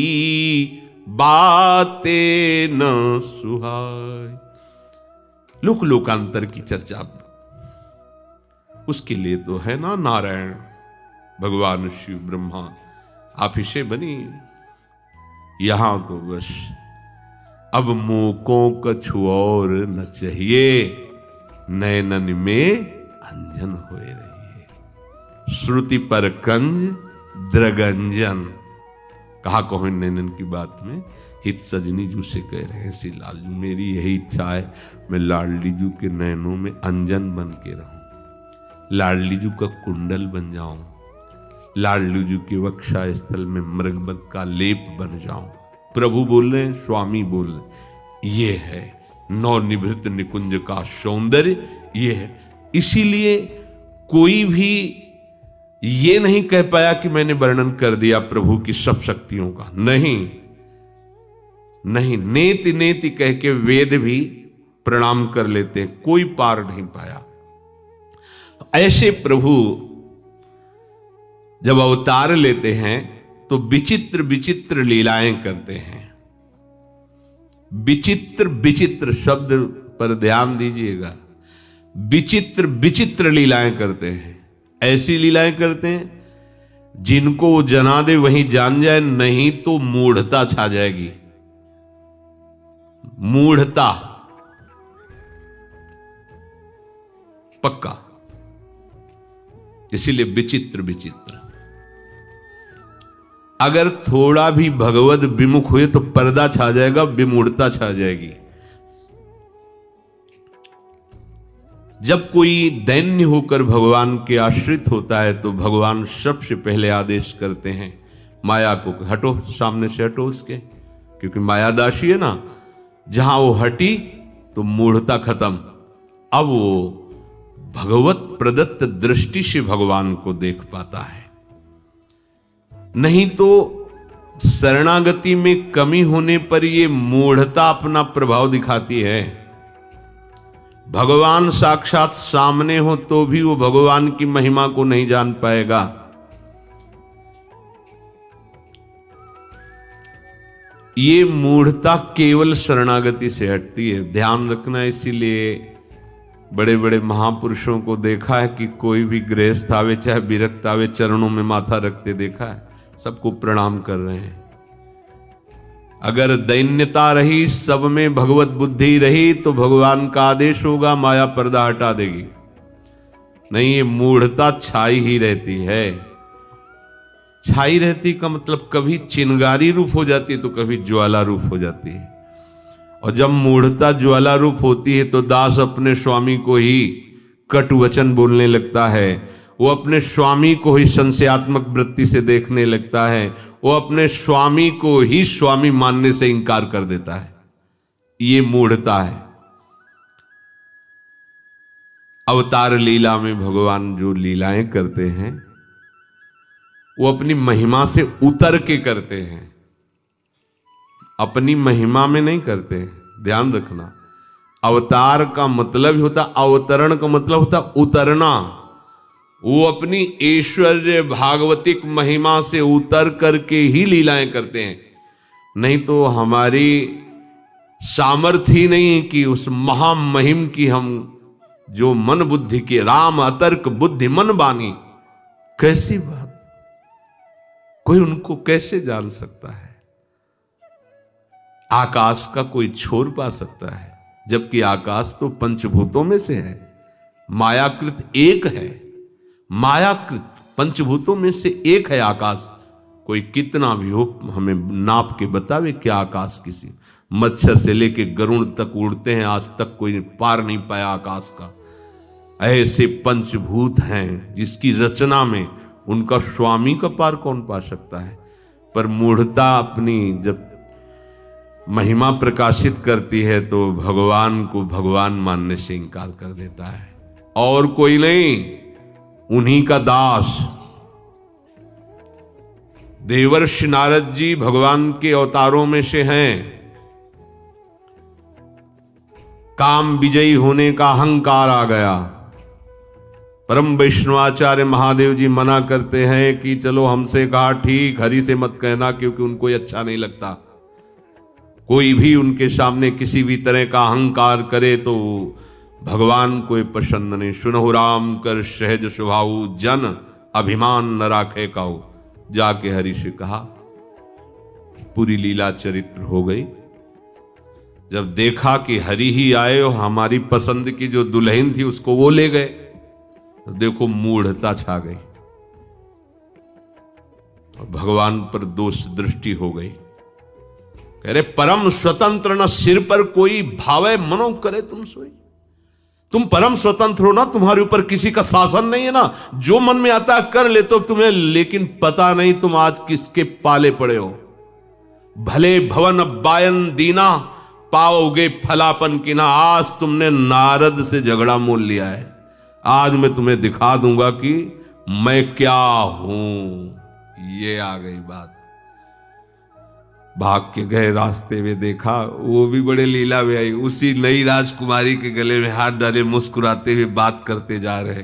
बातें न सुहाई। लोक लोकांतर की चर्चा उसके लिए तो है ना नारायण भगवान शिव ब्रह्मा आप इसे बनी। यहां तो बस अब मोको कछु और न चाहिए, नैनन में अंजन होए रही। श्रुति पर कंज द्रगंजन, कहा कहो नैनन की बात में हित सजनी जू से कह रहे हैं श्री लाल जी, मेरी यही इच्छा है मैं लाडली जू के नैनों में अंजन बन के रहूं, लाडली जू का कुंडल बन जाऊं, लाडली जू के वक्षा स्थल में मृगबत का लेप बन जाऊं। प्रभु बोल रहे हैं, स्वामी बोल रहे, ये है नवनिभृत निकुंज का सौंदर्य, ये है। इसीलिए कोई भी ये नहीं कह पाया कि मैंने वर्णन कर दिया प्रभु की सब शक्तियों का। नहीं नहीं, नेति नेति कह के वेद भी प्रणाम कर लेते हैं, कोई पार नहीं पाया। ऐसे प्रभु जब अवतार लेते हैं तो विचित्र विचित्र लीलाएं करते हैं। विचित्र विचित्र शब्द पर ध्यान दीजिएगा, विचित्र विचित्र लीलाएं करते हैं। ऐसी लीलाएं करते हैं जिनको वो जना दे वहीं जान जाए, नहीं तो मूढ़ता छा जाएगी। मूढ़ता पक्का, इसीलिए विचित्र विचित्र। अगर थोड़ा भी भगवत विमुख हुए तो पर्दा छा जाएगा, विमूढ़ता छा जाएगी। जब कोई दैन्य होकर भगवान के आश्रित होता है तो भगवान सबसे पहले आदेश करते हैं माया को, हटो, सामने से हटो उसके, क्योंकि माया दासी है ना। जहां वो हटी तो मूढ़ता खत्म। अब वो भगवत प्रदत्त दृष्टि से भगवान को देख पाता है। नहीं तो शरणागति में कमी होने पर ये मूढ़ता अपना प्रभाव दिखाती है। भगवान साक्षात सामने हो तो भी वो भगवान की महिमा को नहीं जान पाएगा। ये मूढ़ता केवल शरणागति से हटती है, ध्यान रखना। इसीलिए बड़े बड़े महापुरुषों को देखा है कि कोई भी गृहस्थ आवे चाहे विरक्त आवे, चरणों में माथा रखते देखा है, सबको प्रणाम कर रहे हैं। अगर दैन्यता रही, सब में भगवत बुद्धि रही, तो भगवान का आदेश होगा, माया पर्दा हटा देगी। नहीं, ये मूढ़ता छाई ही रहती है। छाई रहती का मतलब कभी चिंगारी रूप हो जाती है तो कभी ज्वाला रूप हो जाती है। और जब मूढ़ता ज्वाला रूप होती है तो दास अपने स्वामी को ही कटु वचन बोलने लगता है, वो अपने स्वामी को ही संशयात्मक वृत्ति से देखने लगता है, वो अपने स्वामी को ही स्वामी मानने से इंकार कर देता है। ये मूढ़ता है। अवतार लीला में भगवान जो लीलाएं करते हैं वो अपनी महिमा से उतर के करते हैं, अपनी महिमा में नहीं करते। ध्यान रखना, अवतार का मतलब ही होता, अवतरण का मतलब होता उतरना। वो अपनी ऐश्वर्य भागवतिक महिमा से उतर करके ही लीलाएं करते हैं। नहीं तो हमारी सामर्थ्य ही नहीं है कि उस महामहिम की हम जो मन बुद्धि के राम अतर्क बुद्धि मन बानी, कैसी बात, कोई उनको कैसे जान सकता है? आकाश का कोई छोर पा सकता है, जबकि आकाश तो पंचभूतों में से है, मायाकृत एक है। मायाकृत पंचभूतों में से एक है आकाश। कोई कितना भी हो हमें नाप के बतावे क्या आकाश किसी। मच्छर से लेके गरुड़ तक उड़ते हैं, आज तक कोई पार नहीं पाया आकाश का। ऐसे पंचभूत हैं जिसकी रचना में उनका स्वामी का पार कौन पा सकता है? पर मूढ़ता अपनी जब महिमा प्रकाशित करती है तो भगवान को भगवान मानने से इंकार कर देता है। और कोई नहीं, उन्हीं का दास। देवर्षि नारद जी भगवान के अवतारों में से हैं। काम विजयी होने का अहंकार आ गया। परम वैष्णवाचार्य महादेव जी मना करते हैं कि चलो हमसे कहा ठीक, हरि से मत कहना, क्योंकि उनको अच्छा नहीं लगता। कोई भी उनके सामने किसी भी तरह का अहंकार करे तो भगवान को पसंद नहीं। सुनहु राम कर सहज स्वभाव, जन अभिमान न राखे काऊ। जाके हरि से कहा, पूरी लीला चरित्र हो गई। जब देखा कि हरि ही आए और हमारी पसंद की जो दुल्हन थी उसको वो ले गए, तो देखो मूढ़ता छा गई और भगवान पर दोष दृष्टि हो गई। कह रहे परम स्वतंत्र न सिर पर कोई भावे मनो करे तुम सोई। तुम परम स्वतंत्र हो ना, तुम्हारे ऊपर किसी का शासन नहीं है ना, जो मन में आता है कर ले तो तुम्हें, लेकिन पता नहीं तुम आज किसके पाले पड़े हो। भले भवन बायन दीना, पाओगे फलापन की ना। आज तुमने नारद से झगड़ा मोल लिया है, आज मैं तुम्हें दिखा दूंगा कि मैं क्या हूं। ये आ गई बात। भाग के गए, रास्ते में देखा वो भी बड़े लीला में आई, उसी नई राजकुमारी के गले में हाथ डाले मुस्कुराते हुए बात करते जा रहे।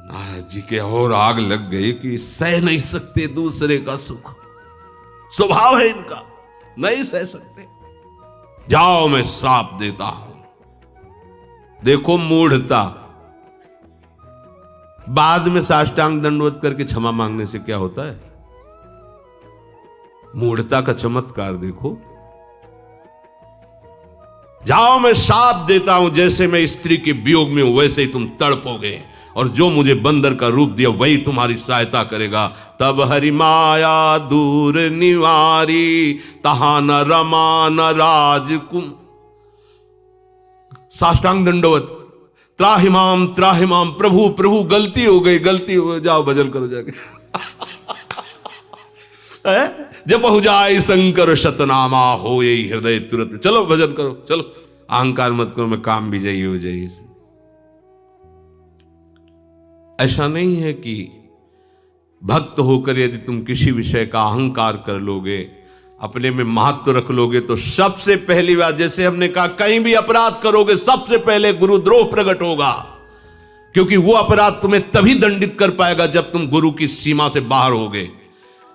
नारद जी के और आग लग गई कि सह नहीं सकते दूसरे का सुख, स्वभाव है इनका, नहीं सह सकते। जाओ मैं श्राप देता हूं। देखो मूढ़ता। बाद में साष्टांग दंडवत करके क्षमा मांगने से क्या होता है? मूढ़ता का चमत्कार देखो। जाओ मैं शाप देता हूं, जैसे मैं स्त्री के वियोग में हूं वैसे ही तुम तड़पोगे, और जो मुझे बंदर का रूप दिया वही तुम्हारी सहायता करेगा। तब हरि माया दूर निवारी, तहा न रमा न राजकुम। साष्टांग दंडवत। त्राहिमाम त्राहिमाम, प्रभु प्रभु गलती हो गई, गलती हो गई, जाओ भजन करो जाके। जब पहु जाए शंकर शतनामा, हो यही हृदय तुरंत। चलो भजन करो, चलो अहंकार मत करो, मैं काम भी जाइए हो जाइए। ऐसा नहीं है कि भक्त होकर यदि तुम किसी विषय का अहंकार कर लोगे, अपने में महत्व रख लोगे, तो सबसे पहली बात, जैसे हमने कहा, कहीं भी अपराध करोगे सबसे पहले गुरुद्रोह प्रकट होगा। क्योंकि वो अपराध तुम्हें तभी दंडित कर पाएगा जब तुम गुरु की सीमा से बाहर होगे।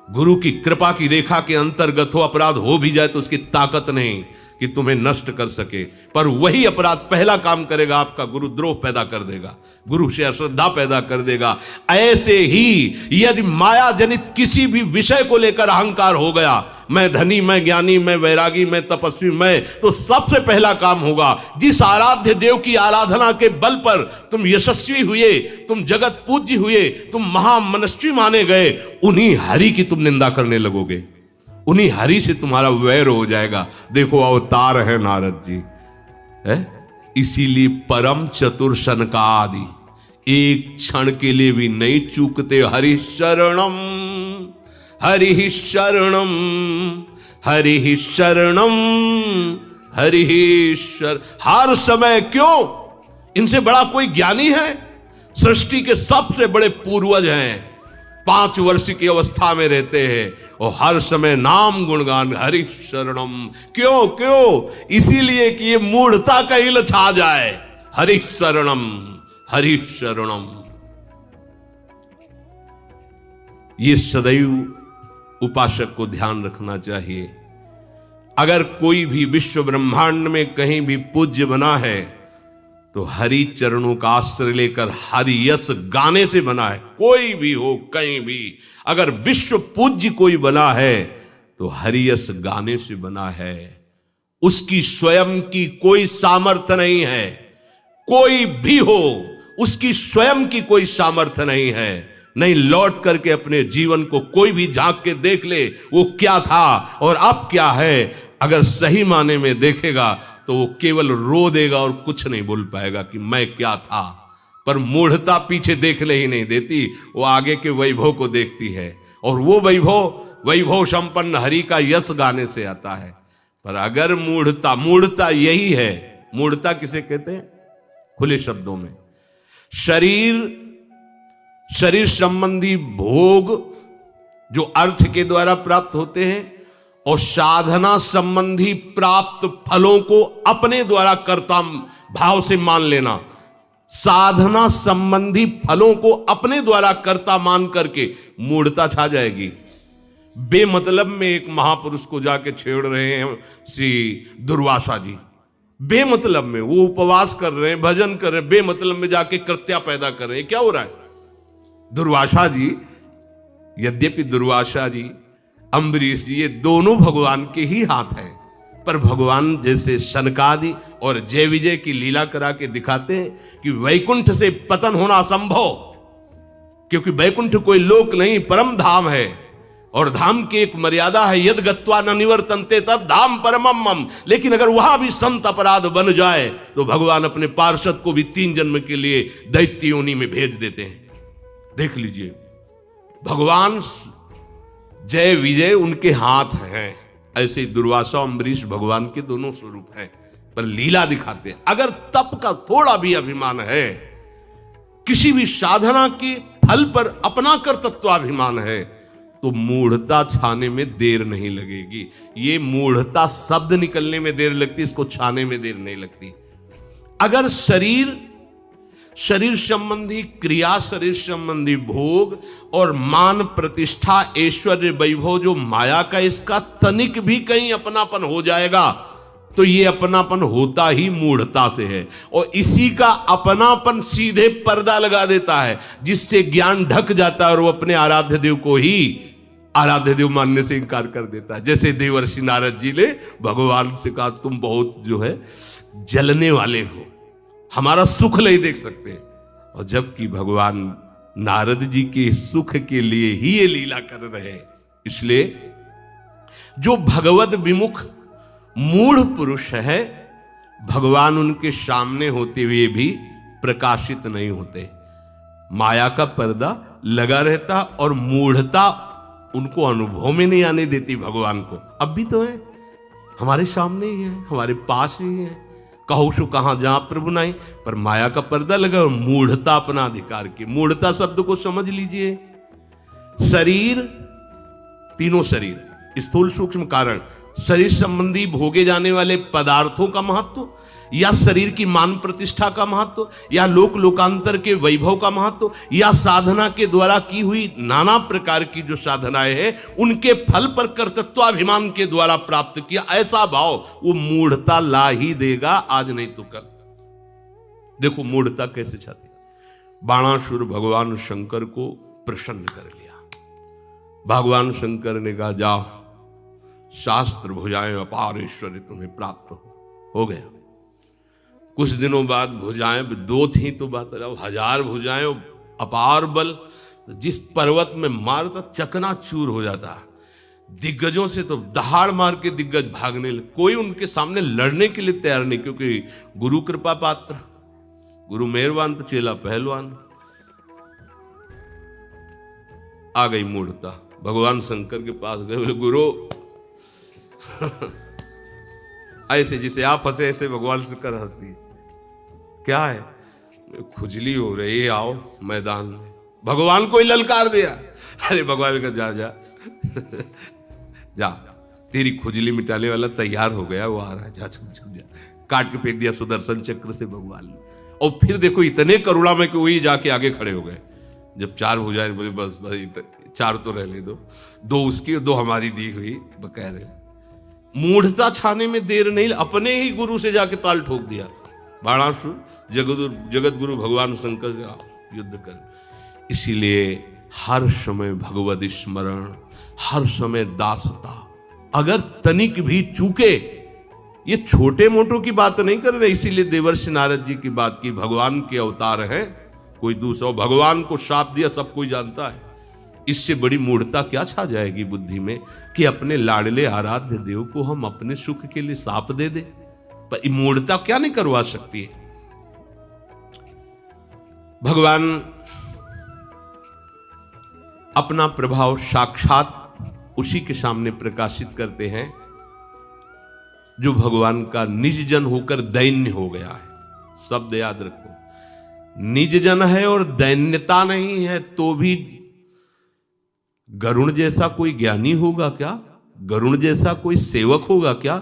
गुरु की कृपा की रेखा के अंतर्गत हो, अपराध हो भी जाए तो उसकी ताकत नहीं कि तुम्हें नष्ट कर सके, पर वही अपराध पहला काम करेगा, आपका गुरुद्रोह पैदा कर देगा, गुरु से अश्रद्धा पैदा कर देगा। ऐसे ही यदि माया जनित किसी भी विषय को लेकर अहंकार हो गया, मैं धनी, मैं ज्ञानी, मैं वैरागी, मैं तपस्वी, मैं, तो सबसे पहला काम होगा, जिस आराध्य देव की आराधना के बल पर तुम यशस्वी हुए, तुम जगत पूज्य हुए, तुम महामनस्वी माने गए, उन्हीं हरि की तुम निंदा करने लगोगे, उन्हीं हरि से तुम्हारा वैर हो जाएगा। देखो अवतार है नारद जी, है इसीलिए परम चतुर सनकादि एक क्षण के लिए भी नहीं चूकते। हरि शरणम, हरि शरणम, हरि शरणम, हरि शरण। हर समय क्यों? इनसे बड़ा कोई ज्ञानी है? सृष्टि के सबसे बड़े पूर्वज हैं, 5 वर्ष की अवस्था में रहते हैं और हर समय नाम गुणगान, हरि शरणम। क्यों? क्यों? इसीलिए कि ये मूढ़ता का हिल छा जाए। हरि शरणम, हरि शरणम। ये सदैव उपासक को ध्यान रखना चाहिए। अगर कोई भी विश्व ब्रह्मांड में कहीं भी पूज्य बना है तो हरि चरणों का आश्रय लेकर हरि यश गाने से बना है। कोई भी हो, कहीं भी, अगर विश्व पूज्य कोई बना है तो हरि यश गाने से बना है। उसकी स्वयं की कोई सामर्थ्य नहीं है, कोई भी हो, उसकी स्वयं की कोई सामर्थ्य नहीं है। नहीं लौट करके अपने जीवन को कोई भी झांक के देख ले, वो क्या था और अब क्या है। अगर सही माने में देखेगा तो वो केवल रो देगा और कुछ नहीं बोल पाएगा कि मैं क्या था। पर मूढ़ता पीछे देखने ही नहीं देती, वो आगे के वैभव को देखती है, और वो वैभव संपन्न हरि का यश गाने से आता है। पर अगर मूढ़ता यही है। मूढ़ता किसे कहते हैं? खुले शब्दों में शरीर संबंधी भोग जो अर्थ के द्वारा प्राप्त होते हैं, और साधना संबंधी प्राप्त फलों को अपने द्वारा कर्ता भाव से मान लेना। साधना संबंधी फलों को अपने द्वारा कर्ता मान करके मूढ़ता छा जाएगी। बेमतलब में एक महापुरुष को जाके छेड़ रहे हैं श्री दुर्वासा जी, बेमतलब में वो उपवास कर रहे हैं, भजन कर रहे हैं, बेमतलब में जाके कृत्या पैदा कर रहे हैं। क्या हो रहा है? दुर्वासा जी, यद्यपि दुर्वासा जी, अम्बरीश जी, ये दोनों भगवान के ही हाथ हैं, पर भगवान जैसे सनकादि और जय विजय की लीला करा के दिखाते हैं कि वैकुंठ से पतन होना असंभव, क्योंकि वैकुंठ कोई लोक नहीं, परम धाम है, और धाम की एक मर्यादा है, यद गत्वा न निवर्तन्ते तब धाम परमम मम। लेकिन अगर वहां भी संत अपराध बन जाए तो भगवान अपने पार्षद को भी 3 जन्म के लिए दैत्य योनि में भेज देते हैं। देख लीजिए, भगवान जय विजय उनके हाथ हैं। ऐसे दुर्वासा अम्बरीश भगवान के दोनों स्वरूप हैं, पर लीला दिखाते हैं। अगर तप का थोड़ा भी अभिमान है, किसी भी साधना के फल पर अपना कर्तृत्वाभिमान है, तो मूढ़ता छाने में देर नहीं लगेगी। ये मूढ़ता शब्द निकलने में देर लगती, इसको छाने में देर नहीं लगती। अगर शरीर संबंधी क्रिया, शरीर संबंधी भोग और मान प्रतिष्ठा ऐश्वर्य वैभव जो माया का, इसका तनिक भी कहीं अपनापन हो जाएगा तो ये अपनापन होता ही मूढ़ता से है, और इसी का अपनापन सीधे पर्दा लगा देता है, जिससे ज्ञान ढक जाता है और वो अपने आराध्य देव को ही आराध्य देव मानने से इनकार कर देता है। जैसे देवर्षि नारद जी ने भगवान से कहा, तुम बहुत जो है जलने वाले हो, हमारा सुख नहीं देख सकते, और जबकि भगवान नारद जी के सुख के लिए ही ये लीला कर रहे हैं। इसलिए जो भगवत विमुख मूढ़ पुरुष है, भगवान उनके सामने होते हुए भी प्रकाशित नहीं होते, माया का पर्दा लगा रहता, और मूढ़ता उनको अनुभव में नहीं आने देती भगवान को। अब भी तो है, हमारे सामने ही है, हमारे पास ही है, कहो सो कहां जहां प्रभु नहीं, पर माया का पर्दा लगा और मूढ़ता अपना अधिकार की। मूढ़ता शब्द को समझ लीजिए, शरीर, तीनों शरीर, स्थूल सूक्ष्म कारण, शरीर संबंधी भोगे जाने वाले पदार्थों का महत्व, या शरीर की मान प्रतिष्ठा का महत्व, या लोक लोकांतर के वैभव का महत्व, या साधना के द्वारा की हुई नाना प्रकार की जो साधनाएं हैं उनके फल पर कर्तृत्वाभिमान के द्वारा प्राप्त किया, ऐसा भाव वो मूढ़ता ला ही देगा, आज नहीं तो कल। देखो मूढ़ता कैसे छाती। बाणासुर भगवान शंकर को प्रसन्न कर लिया। भगवान शंकर ने कहा जाओ, शास्त्र भुजाएं अपार ऐश्वर्य तुम्हें प्राप्त हो गया। कुछ दिनों बाद भुजाएं दो थी तो बात रहा, 1000 भुजाएं अपार बल, जिस पर्वत में मारता चकनाचूर हो जाता। दिग्गजों से तो दहाड़ मार के दिग्गज भागने लगे, कोई उनके सामने लड़ने के लिए तैयार नहीं, क्योंकि गुरु कृपा पात्र, गुरु मेहरबान तो चेला पहलवान। आ गई मूढ़ता, भगवान शंकर के पास गए, बोले गुरु ऐसे जिसे आप हंसे ऐसे भगवान शंकर हंस दिए। क्या है? खुजली हो रही है, आओ मैदान में। भगवान को ही ललकार दिया। अरे भगवान का जा जा जा, तेरी खुजली मिटाने वाला तैयार हो गया, वो आ रहा है, जा चुप चुप जा। काट के फेंक दिया सुदर्शन चक्र से भगवान ने। और फिर देखो इतने करुणा में कि वही जाके आगे खड़े हो गए। जब 4 हो जाए बोले बस बस 4 तो रहने दो, 2 उसकी 2 हमारी दी हुई बकैर। मूढ़ता छाने में देर नहीं, अपने ही गुरु से जाके ताल ठोक दिया। बाणासुर जगत गुरु भगवान शंकर से युद्ध कर। इसीलिए हर समय भगवत स्मरण, हर समय दासता। अगर तनिक भी चूके, ये छोटे मोटों की बात नहीं कर रहे, इसीलिए देवर्षि नारद जी की बात की, भगवान के अवतार है, कोई दूसरा। भगवान को शाप दिया सब कोई जानता है। इससे बड़ी मूढ़ता क्या छा जाएगी बुद्धि में कि अपने लाडले आराध्य देव को हम अपने सुख के लिए शाप दे दे। पर मूढ़ता क्या नहीं करवा सकती है। भगवान अपना प्रभाव साक्षात उसी के सामने प्रकाशित करते हैं जो भगवान का निज जन होकर दैन्य हो गया है। शब्द याद रखो, निज जन है और दैन्यता नहीं है तो भी गरुण जैसा कोई ज्ञानी होगा क्या? गरुण जैसा कोई सेवक होगा क्या?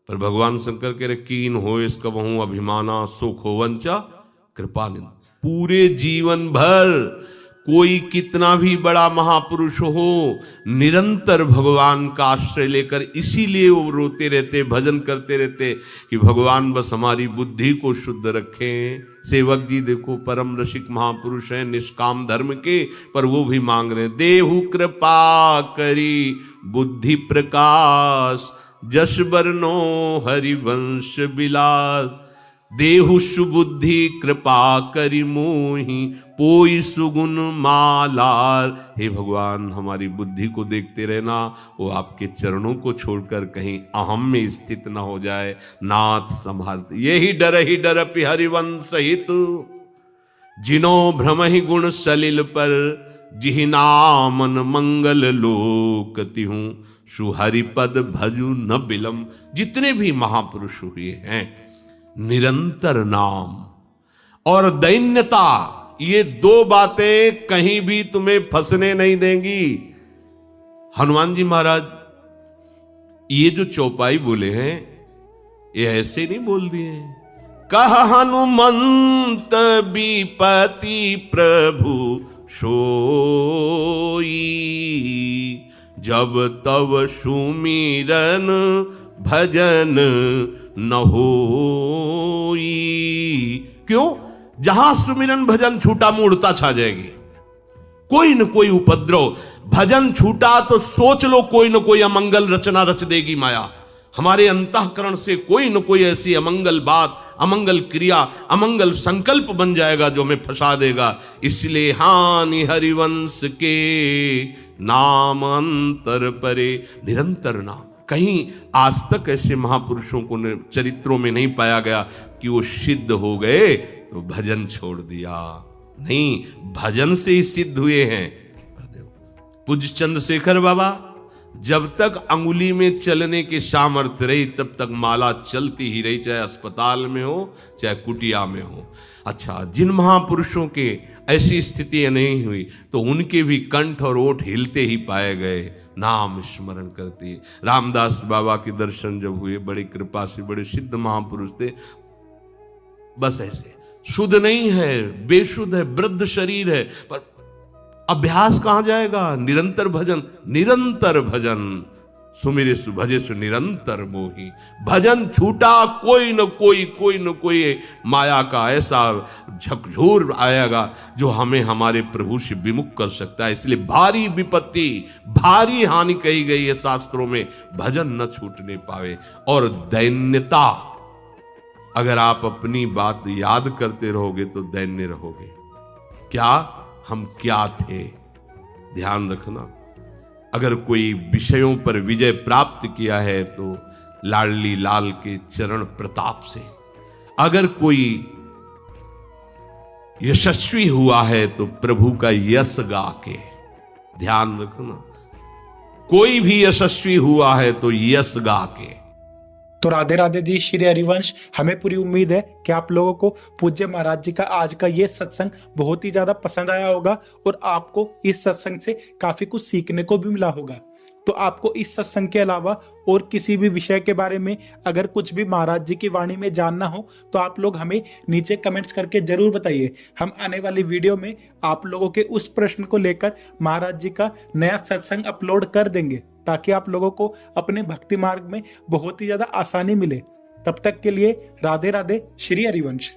पर भगवान शंकर कह रहे कीन हो इसका बहु अभिमाना सुख हो वंचा कृपानिधि। पूरे जीवन भर कोई कितना भी बड़ा महापुरुष हो, निरंतर भगवान का आश्रय लेकर, इसीलिए वो रोते रहते, भजन करते रहते कि भगवान बस हमारी बुद्धि को शुद्ध रखें। सेवक जी देखो परम रसिक महापुरुष हैं, निष्काम धर्म के, पर वो भी मांग रहे हैं देहु कृपा करी बुद्धि प्रकाश, जस बरनो हरिवंश विलास। देहु सुबुद्धि कृपा करी मोहि, पोई सुगुण मालार। हे भगवान हमारी बुद्धि को देखते रहना, वो आपके चरणों को छोड़कर कहीं अहम में स्थित न हो जाए। नाथ संभालते, यही डर पि हरिवंश हित, जिनो भ्रम ही गुण सलिल पर, जिहि नामन मंगल लोक तिहूं, सुहरिपद भजु न बिलम। जितने भी महापुरुष हुए हैं, निरंतर नाम और दैन्यता, ये 2 बातें कहीं भी तुम्हें फंसने नहीं देंगी। हनुमान जी महाराज ये जो चौपाई बोले हैं, ये ऐसे नहीं बोल दिए। कह हनुमंत विपति प्रभु सोई, जब तब सुमिरन भजन न होई। क्यों? जहां सुमिरन भजन छूटा मूढ़ता छा जाएगी। कोई न कोई उपद्रव, भजन छूटा तो सोच लो कोई न कोई अमंगल रचना रच देगी माया। हमारे अंतःकरण से कोई न कोई ऐसी अमंगल बात, अमंगल क्रिया, अमंगल संकल्प बन जाएगा जो हमें फंसा देगा। इसलिए हानि हरिवंश के नाम अंतर परे, निरंतर नाम। कहीं आज तक ऐसे महापुरुषों को चरित्रों में नहीं पाया गया कि वो सिद्ध हो गए तो भजन छोड़ दिया। नहीं, भजन से ही सिद्ध हुए हैं। पूज्य चंद्रशेखर बाबा जब तक अंगुली में चलने की सामर्थ्य रही तब तक माला चलती ही रही, चाहे अस्पताल में हो चाहे कुटिया में हो। अच्छा, जिन महापुरुषों के ऐसी स्थितियां नहीं हुई तो उनके भी कंठ और ओठ हिलते ही पाए गए, नाम स्मरण करते। रामदास बाबा के दर्शन जब हुए, बड़ी कृपा से, बड़े सिद्ध महापुरुष थे, बस ऐसे शुद्ध नहीं है, बेशुद्ध है, वृद्ध शरीर है, पर अभ्यास कहां जाएगा? निरंतर भजन, निरंतर भजन। सुमिरे सुभजे सु निरंतर मोही। भजन छूटा कोई न कोई माया का ऐसा झकझोर आएगा जो हमें हमारे प्रभु से विमुख कर सकता है। इसलिए भारी विपत्ति, भारी हानि कही गई है शास्त्रों में, भजन न छूटने पावे। और दैन्यता, अगर आप अपनी बात याद करते रहोगे तो दैन्य रहोगे। क्या हम क्या थे, ध्यान रखना। अगर कोई विषयों पर विजय प्राप्त किया है तो लाडली लाल के चरण प्रताप से, अगर कोई यशस्वी हुआ है तो प्रभु का यश गा के। ध्यान रखना, कोई भी यशस्वी हुआ है तो यश गा के। तो राधे राधे जी, श्री हरिवंश। हमें पूरी उम्मीद है कि आप लोगों को पूज्य महाराज जी का आज का ये सत्संग बहुत ही ज्यादा पसंद आया होगा और आपको इस सत्संग से काफी कुछ सीखने को भी मिला होगा। तो आपको इस सत्संग के अलावा और किसी भी विषय के बारे में अगर कुछ भी महाराज जी की वाणी में जानना हो तो आप लोग हमें नीचे कमेंट्स करके जरूर बताइए। हम आने वाली वीडियो में आप लोगों के उस प्रश्न को लेकर महाराज जी का नया सत्संग अपलोड कर देंगे, ताकि आप लोगों को अपने भक्ति मार्ग में बहुत ही ज्यादा आसानी मिले। तब तक के लिए राधे राधे, श्री हरिवंश।